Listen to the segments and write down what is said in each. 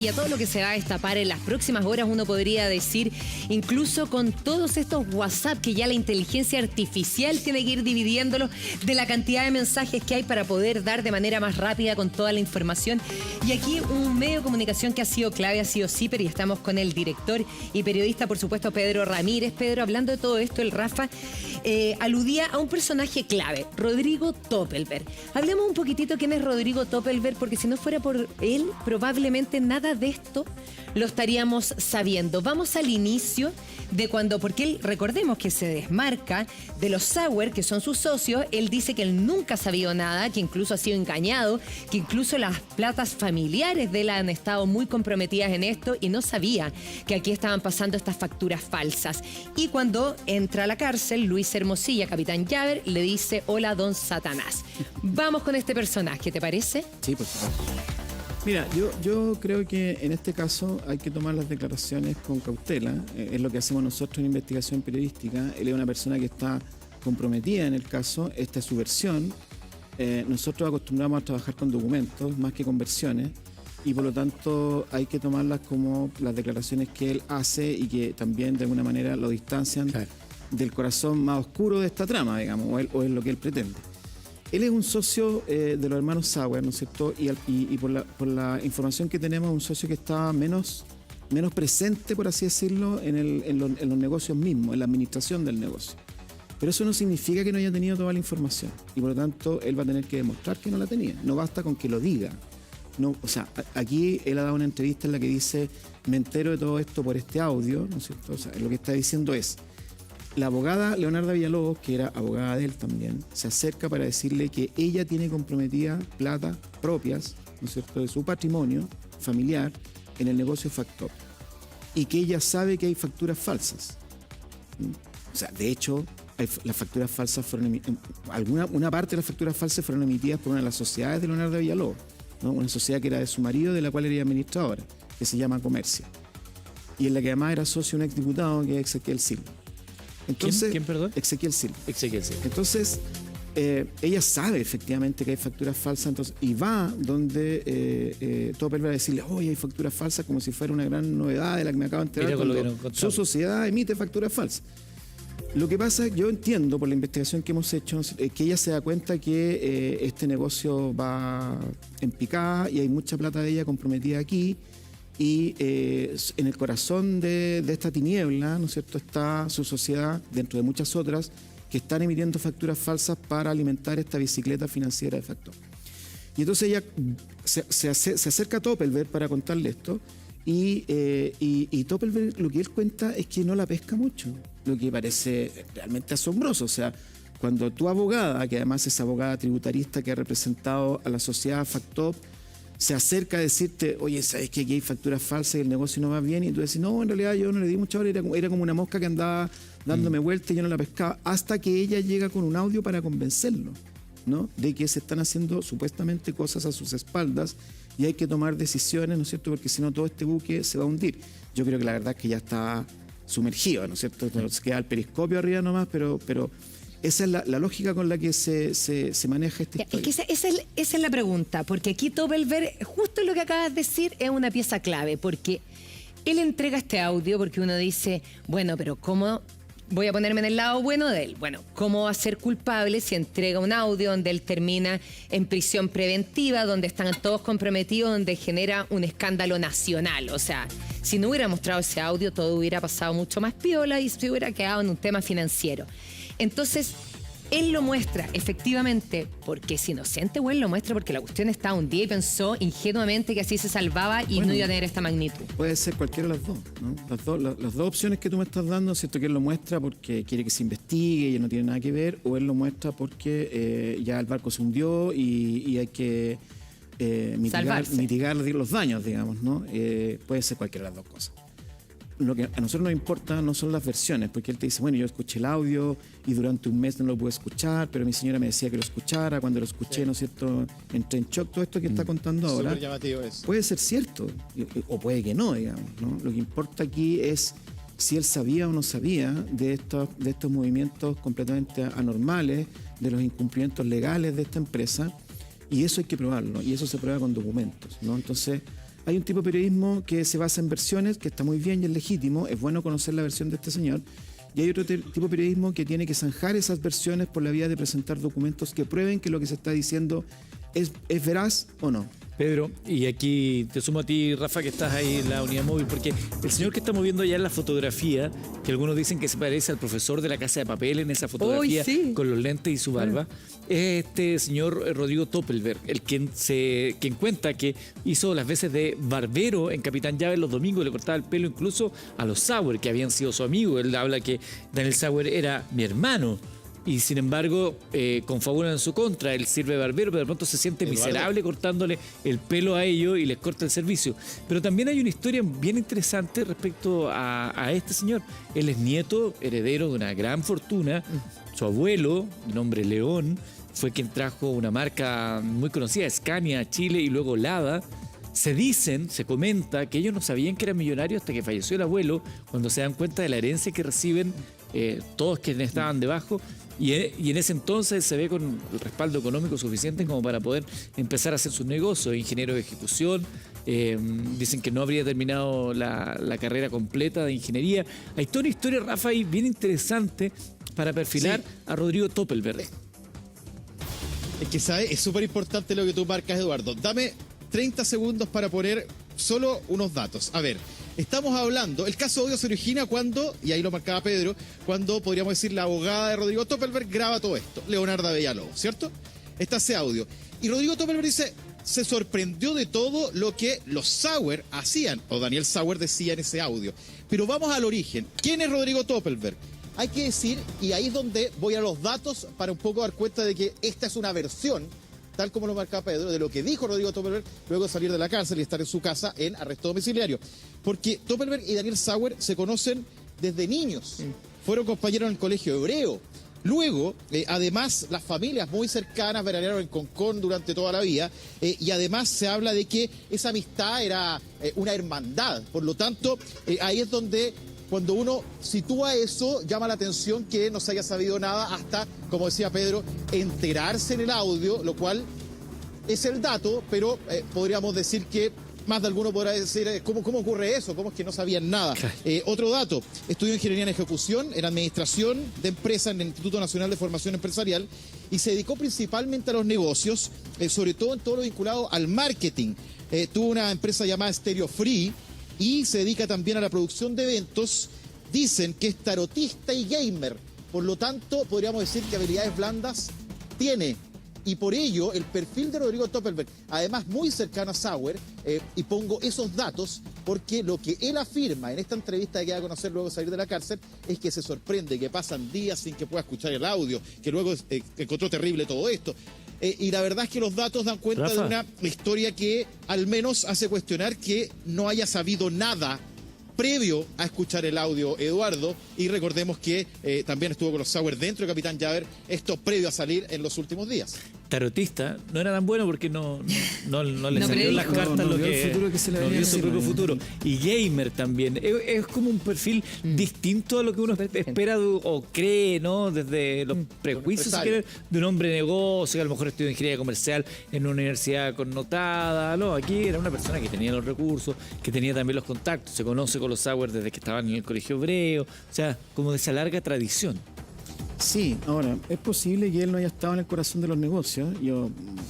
Y a todo lo que se va a destapar en las próximas horas, uno podría decir, incluso con todos estos WhatsApp que ya la inteligencia artificial tiene que ir dividiéndolos de la cantidad de mensajes que hay para poder dar de manera más rápida con toda la información. Y aquí un medio de comunicación que ha sido clave ha sido CIPER y estamos con el director y periodista, por supuesto, Pedro Ramírez. Pedro, hablando de todo esto, el Rafa aludía a un personaje clave, Rodrigo Toppelberg. Hablemos un poquitito quién es Rodrigo Toppelberg, porque si no fuera por él, probablemente nada de esto lo estaríamos sabiendo. Vamos al inicio de cuando, porque él, recordemos que se desmarca de los Sauer, que son sus socios. Él dice que él nunca ha sabido nada, que incluso ha sido engañado, que incluso las platas familiares de él han estado muy comprometidas en esto y no sabía que aquí estaban pasando estas facturas falsas. Y cuando entra a la cárcel, Luis Hermosilla, capitán Llaver, le dice: hola, don Satanás. Vamos con este personaje, ¿te parece? Sí, por supuesto. Mira, yo creo que en este caso hay que tomar las declaraciones con cautela. Es lo que hacemos nosotros en investigación periodística. Él es una persona que está comprometida en el caso. Esta es su versión. Nosotros acostumbramos a trabajar con documentos más que con versiones, y por lo tanto hay que tomarlas como las declaraciones que él hace y que también de alguna manera lo distancian del corazón más oscuro de esta trama, digamos, o es lo que él pretende. Él es un socio de los hermanos Sauer, ¿no es cierto? Y por la información que tenemos, un socio que estaba menos presente, por así decirlo, en los negocios mismos, en la administración del negocio. Pero eso no significa que no haya tenido toda la información. Y por lo tanto, él va a tener que demostrar que no la tenía. No basta con que lo diga. No, o sea, aquí él ha dado una entrevista en la que dice: me entero de todo esto por este audio, ¿no es cierto? O sea, lo que está diciendo es: la abogada Leonarda Villalobos, que era abogada de él también, se acerca para decirle que ella tiene comprometida plata propias, ¿no es cierto?, de su patrimonio familiar en el negocio Factop, y que ella sabe que hay facturas falsas. O sea, de hecho, las facturas falsas fueron una parte de las facturas falsas fueron emitidas por una de las sociedades de Leonarda Villalobos, ¿no? Una sociedad que era de su marido, de la cual era administradora, que se llama Comercia, y en la que además era socio un exdiputado, que es Ezequiel Silva. Entonces, ¿Quién, perdón? Ezequiel Silva. Ezequiel Silva. Entonces, ella sabe efectivamente que hay facturas falsas, entonces, y va donde Toppelberg va a decirle: oye, hay facturas falsas, como si fuera una gran novedad de la que me acabo de enterar. Su sociedad emite facturas falsas. Lo que pasa, yo entiendo por la investigación que hemos hecho, que ella se da cuenta que este negocio va en picada y hay mucha plata de ella comprometida aquí. Y en el corazón de esta tiniebla, ¿no es cierto?, está su sociedad, dentro de muchas otras, que están emitiendo facturas falsas para alimentar esta bicicleta financiera de Factop. Y entonces ella se acerca a Toppelberg para contarle esto, y Toppelberg, lo que él cuenta es que no la pesca mucho, lo que parece realmente asombroso. O sea, cuando tu abogada, que además es abogada tributarista que ha representado a la sociedad Factop, se acerca a decirte: oye, ¿sabes que aquí hay facturas falsas y el negocio no va bien? Y tú decís: no, en realidad yo no le di mucha hora, era como una mosca que andaba dándome vueltas y yo no la pescaba, hasta que ella llega con un audio para convencerlo, ¿no?, de que se están haciendo supuestamente cosas a sus espaldas y hay que tomar decisiones, ¿no es cierto?, porque si no todo este buque se va a hundir. Yo creo que la verdad es que ya está sumergido, ¿no es cierto? Se queda el periscopio arriba nomás, pero esa es la lógica con la que se maneja esta historia. Es que esa es la pregunta, porque aquí Toppelberg, justo lo que acabas de decir, es una pieza clave, porque él entrega este audio porque uno dice: bueno, pero ¿cómo voy a ponerme en el lado bueno de él? Bueno, ¿cómo va a ser culpable si entrega un audio donde él termina en prisión preventiva, donde están todos comprometidos, donde genera un escándalo nacional? O sea, si no hubiera mostrado ese audio, todo hubiera pasado mucho más piola y se hubiera quedado en un tema financiero. Entonces, él lo muestra efectivamente porque es inocente, o él lo muestra porque la cuestión estaba un día y pensó ingenuamente que así se salvaba y no iba a tener esta magnitud. Puede ser cualquiera de las dos, ¿no? Las dos opciones que tú me estás dando, ¿cierto? Que él lo muestra porque quiere que se investigue y no tiene nada que ver, o él lo muestra porque ya el barco se hundió y hay que mitigar los daños, digamos, ¿no? Puede ser cualquiera de las dos cosas. Lo que a nosotros nos importa no son las versiones, porque él te dice: bueno, yo escuché el audio y durante un mes no lo pude escuchar, pero mi señora me decía que lo escuchara, cuando lo escuché, ¿no es cierto?, entré en shock. Todo esto que está contando ahora súper llamativo eso. Puede ser cierto, o puede que no, digamos, ¿no? Lo que importa aquí es si él sabía o no sabía de estos movimientos completamente anormales, de los incumplimientos legales de esta empresa, y eso hay que probarlo, y eso se prueba con documentos, ¿no? Entonces, hay un tipo de periodismo que se basa en versiones, que está muy bien y es legítimo, es bueno conocer la versión de este señor, y hay otro tipo de periodismo que tiene que zanjar esas versiones por la vía de presentar documentos que prueben que lo que se está diciendo es veraz o no. Pedro, y aquí te sumo a ti, Rafa, que estás ahí en la unidad móvil, porque el señor que estamos viendo allá en la fotografía, que algunos dicen que se parece al profesor de La Casa de Papel en esa fotografía, sí, con los lentes y su barba, es este señor Rodrigo Toppelberg, el quien cuenta que hizo las veces de barbero en Capitán Llave los domingos, le cortaba el pelo incluso a los Sauer, que habían sido su amigo. Él habla que Daniel Sauer era mi hermano. Y sin embargo, confabulan en su contra. Él sirve de barbero, pero de pronto se siente miserable cortándole el pelo a ellos y les corta el servicio. Pero también hay una historia bien interesante respecto a este señor. Él es nieto, heredero de una gran fortuna. Su abuelo, de nombre León, fue quien trajo una marca muy conocida, Scania, a Chile, y luego Lada. Se comenta que ellos no sabían que eran millonarios hasta que falleció el abuelo, cuando se dan cuenta de la herencia que reciben todos quienes estaban debajo. Y en ese entonces se ve con el respaldo económico suficiente como para poder empezar a hacer sus negocios. Ingeniero de ejecución, dicen que no habría terminado la carrera completa de ingeniería. Hay toda una historia, Rafa, ahí bien interesante para perfilar a Rodrigo Toppelberg. Es que, ¿sabes? Es súper importante lo que tú marcas, Eduardo. Dame 30 segundos para poner solo unos datos. A ver, estamos hablando, el caso de odio se origina cuando, y ahí lo marcaba Pedro, cuando podríamos decir la abogada de Rodrigo Toppelberg graba todo esto, Leonarda Villalobos, ¿cierto? Está ese audio. Y Rodrigo Toppelberg dice, se sorprendió de todo lo que los Sauer hacían, o Daniel Sauer decía en ese audio. Pero vamos al origen. ¿Quién es Rodrigo Toppelberg? Hay que decir, y ahí es donde voy a los datos para un poco dar cuenta de que esta es una versión, tal como lo marcaba Pedro, de lo que dijo Rodrigo Toppelberg luego de salir de la cárcel y estar en su casa en arresto domiciliario. Porque Toppelberg y Daniel Sauer se conocen desde niños. Fueron compañeros en el colegio hebreo. Luego, además, las familias muy cercanas veranearon en Concón durante toda la vida. Y además se habla de que esa amistad era una hermandad. Por lo tanto, ahí es donde, cuando uno sitúa eso, llama la atención que no se haya sabido nada hasta, como decía Pedro, enterarse en el audio, lo cual es el dato, pero podríamos decir que más de alguno podrá decir, ¿cómo ocurre eso? ¿Cómo es que no sabían nada? Otro dato, estudió Ingeniería en Ejecución, en Administración de Empresas en el Instituto Nacional de Formación Empresarial y se dedicó principalmente a los negocios, sobre todo en todo lo vinculado al marketing. Tuvo una empresa llamada Stereo Free y se dedica también a la producción de eventos. Dicen que es tarotista y gamer, por lo tanto podríamos decir que habilidades blandas tiene. Y por ello, el perfil de Rodrigo Toppelberg, además muy cercano a Sauer, y pongo esos datos porque lo que él afirma en esta entrevista que da a conocer luego de salir de la cárcel es que se sorprende, que pasan días sin que pueda escuchar el audio, que luego encontró terrible todo esto. Y la verdad es que los datos dan cuenta, Rafa, de una historia que al menos hace cuestionar que no haya sabido nada previo a escuchar el audio, Eduardo, y recordemos que también estuvo con los Sauer dentro de Capitán Llaver, esto previo a salir en los últimos días. Tarotista no era tan bueno porque no le salieron las cartas, lo que no vio su propio futuro. Y gamer también, es como un perfil distinto a lo que uno espera o cree, ¿no? Desde los prejuicios de un hombre de negocio, que a lo mejor estudió ingeniería comercial en una universidad connotada. No, aquí era una persona que tenía los recursos, que tenía también los contactos, se conoce con los Sauer desde que estaban en el colegio hebreo, o sea, como de esa larga tradición. Sí, ahora, es posible que él no haya estado en el corazón de los negocios.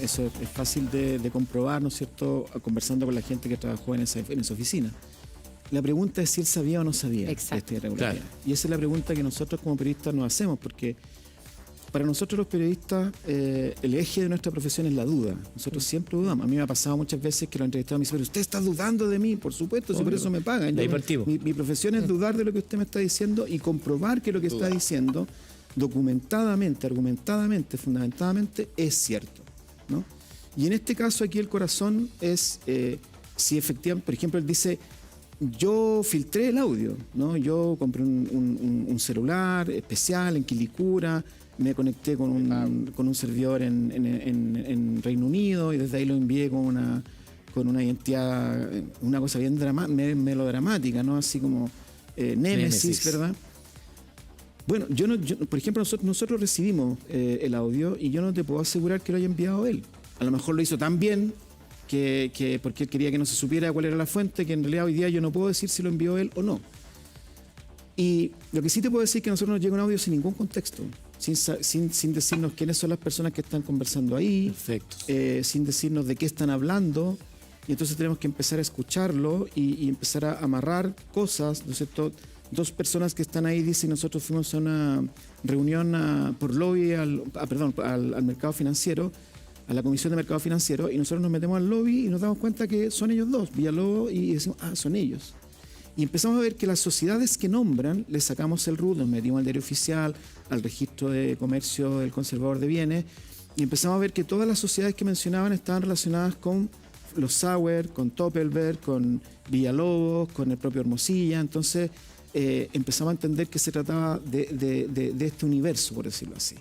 Eso es fácil de comprobar, ¿no es cierto?, conversando con la gente que trabajó en esa oficina. La pregunta es si él sabía o no sabía de esta irregularidad. Claro. Y esa es la pregunta que nosotros como periodistas nos hacemos, porque para nosotros los periodistas el eje de nuestra profesión es la duda. Nosotros siempre dudamos. A mí me ha pasado muchas veces que los entrevistados me dicen, pero usted está dudando de mí. Por supuesto, si por eso me pagan. Mi profesión es dudar de lo que usted me está diciendo y comprobar que lo que está diciendo documentadamente, argumentadamente, fundamentadamente, es cierto, ¿no? Y en este caso aquí el corazón es, si efectivamente, por ejemplo, él dice, yo filtré el audio, ¿no? Yo compré un celular especial en Quilicura, me conecté con un servidor en Reino Unido y desde ahí lo envié con una identidad, una cosa bien melodramática, ¿no? Así como Némesis, ¿verdad? Bueno, por ejemplo, nosotros recibimos el audio y yo no te puedo asegurar que lo haya enviado él. A lo mejor lo hizo tan bien porque él quería que no se supiera cuál era la fuente, que en realidad hoy día yo no puedo decir si lo envió él o no. Y lo que sí te puedo decir es que a nosotros nos llega un audio sin ningún contexto, sin decirnos quiénes son las personas que están conversando ahí, Perfecto. sin decirnos de qué están hablando, y entonces tenemos que empezar a escucharlo y empezar a amarrar cosas, ¿no es cierto? Dos personas que están ahí dicen, nosotros fuimos a una reunión por lobby al mercado financiero, a la Comisión de Mercado Financiero, y nosotros nos metemos al lobby y nos damos cuenta que son ellos dos, Villalobos, y decimos, son ellos. Y empezamos a ver que las sociedades que nombran, les sacamos el RUT, nos metimos al diario oficial, al registro de comercio del conservador de bienes, y empezamos a ver que todas las sociedades que mencionaban estaban relacionadas con los Sauer, con Toppelberg, con Villalobos, con el propio Hermosilla. Entonces empezamos a entender que se trataba de este universo, por decirlo así.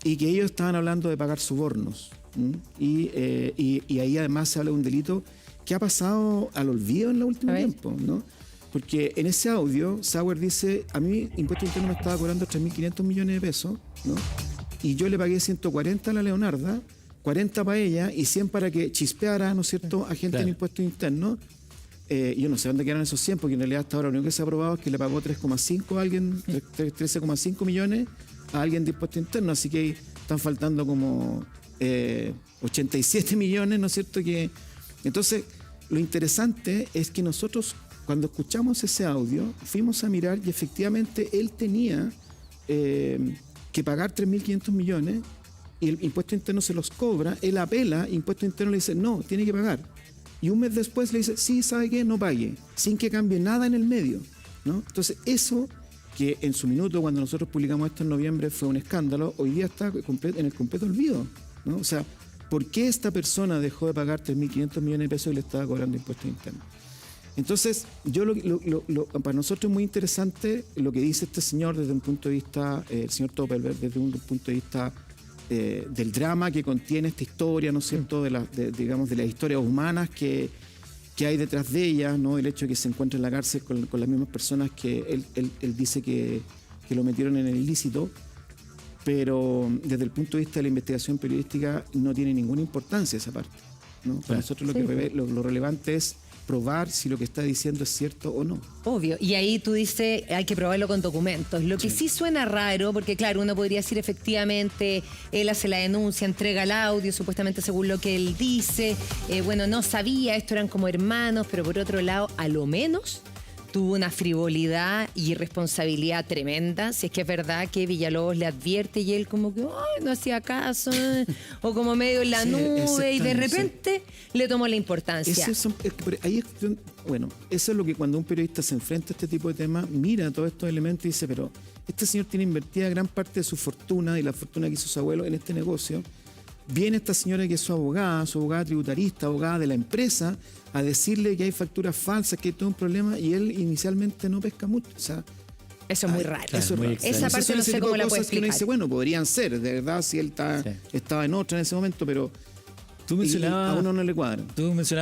Y que ellos estaban hablando de pagar sobornos. Y ahí además se habla de un delito que ha pasado al olvido en el último tiempo, ¿no? Porque en ese audio, Sauer dice, a mí Impuesto Interno me estaba cobrando 3.500 millones de pesos, ¿no? Y yo le pagué 140 a la Leonarda, 40 para ella y 100 para que chispeara, ¿no es cierto?, a gente en Impuestos Internos. Yo no sé dónde quedaron esos 100, porque en realidad hasta ahora lo único que se ha probado es que le pagó 3,5 a alguien, 13,5 millones a alguien de Impuestos Internos, así que están faltando como 87 millones, ¿no es cierto? Entonces, lo interesante es que nosotros, cuando escuchamos ese audio, fuimos a mirar y efectivamente él tenía que pagar 3.500 millones y el Impuesto Interno se los cobra, él apela, Impuesto Interno le dice, no, tiene que pagar. Y un mes después le dice, sí, ¿sabe qué? No pague, sin que cambie nada en el medio, ¿no? Entonces, eso que en su minuto, cuando nosotros publicamos esto en noviembre, fue un escándalo, hoy día está en el completo olvido, ¿no? O sea, ¿por qué esta persona dejó de pagar 3.500 millones de pesos y le estaba cobrando impuestos internos? Entonces, para nosotros es muy interesante lo que dice este señor desde un punto de vista, el señor Toppelberg, desde un punto de vista del drama que contiene esta historia, ¿no es cierto?, digamos, de las historias humanas que hay detrás de ella, ¿no? El hecho de que se encuentre en la cárcel con las mismas personas que él dice que lo metieron en el ilícito, pero desde el punto de vista de la investigación periodística no tiene ninguna importancia esa parte, ¿no? Para nosotros lo relevante es probar si lo que está diciendo es cierto o no. Obvio, y ahí tú dices, hay que probarlo con documentos. Lo que sí suena raro, porque claro, uno podría decir efectivamente, él hace la denuncia, entrega el audio, supuestamente según lo que él dice, bueno, no sabía, esto eran como hermanos, pero por otro lado, a lo menos tuvo una frivolidad y irresponsabilidad tremenda, si es que es verdad que Villalobos le advierte y él como que ay, no hacía caso, o como medio en la nube, y de repente le tomó la importancia. Bueno, eso es lo que cuando un periodista se enfrenta a este tipo de temas, mira todos estos elementos y dice, pero este señor tiene invertida gran parte de su fortuna y la fortuna que hizo su abuelo en este negocio. Viene esta señora que es su abogada tributarista, abogada de la empresa, a decirle que hay facturas falsas, que hay todo un problema, y él inicialmente no pesca mucho. O sea, eso es muy raro. Eso es raro. Esa parte no sé cómo la puede explicar. Que uno dice, bueno, podrían ser, de verdad, si él estaba en otra en ese momento, pero Tú mencionabas, a uno no le cuadra. Tú mencionabas